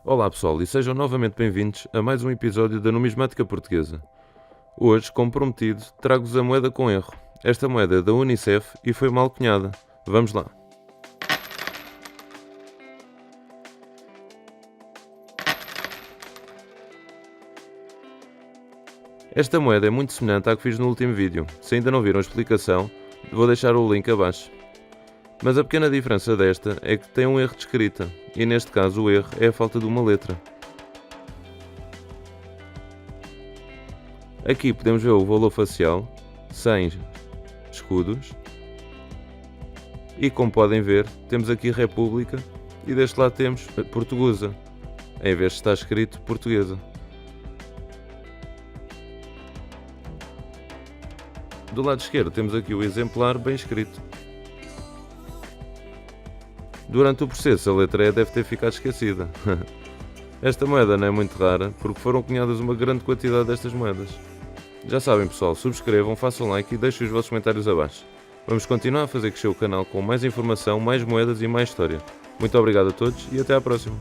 Olá pessoal e sejam novamente bem-vindos a mais um episódio da Numismática Portuguesa. Hoje, como prometido, trago-vos a moeda com erro. Esta moeda é da Unicef e foi mal cunhada. Vamos lá. Esta moeda é muito semelhante à que fiz no último vídeo. Se ainda não viram a explicação, vou deixar o link abaixo. Mas a pequena diferença desta é que tem um erro de escrita, e neste caso o erro é a falta de uma letra. Aqui podemos ver o valor facial, 100 escudos, e como podem ver, temos aqui República, e deste lado temos Portuguesa, em vez de estar escrito Portuguesa. Do lado esquerdo temos aqui o exemplar bem escrito. Durante o processo a letra E deve ter ficado esquecida. Esta moeda não é muito rara, porque foram cunhadas uma grande quantidade destas moedas. Já sabem pessoal, subscrevam, façam like e deixem os vossos comentários abaixo. Vamos continuar a fazer crescer o canal com mais informação, mais moedas e mais história. Muito obrigado a todos e até à próxima.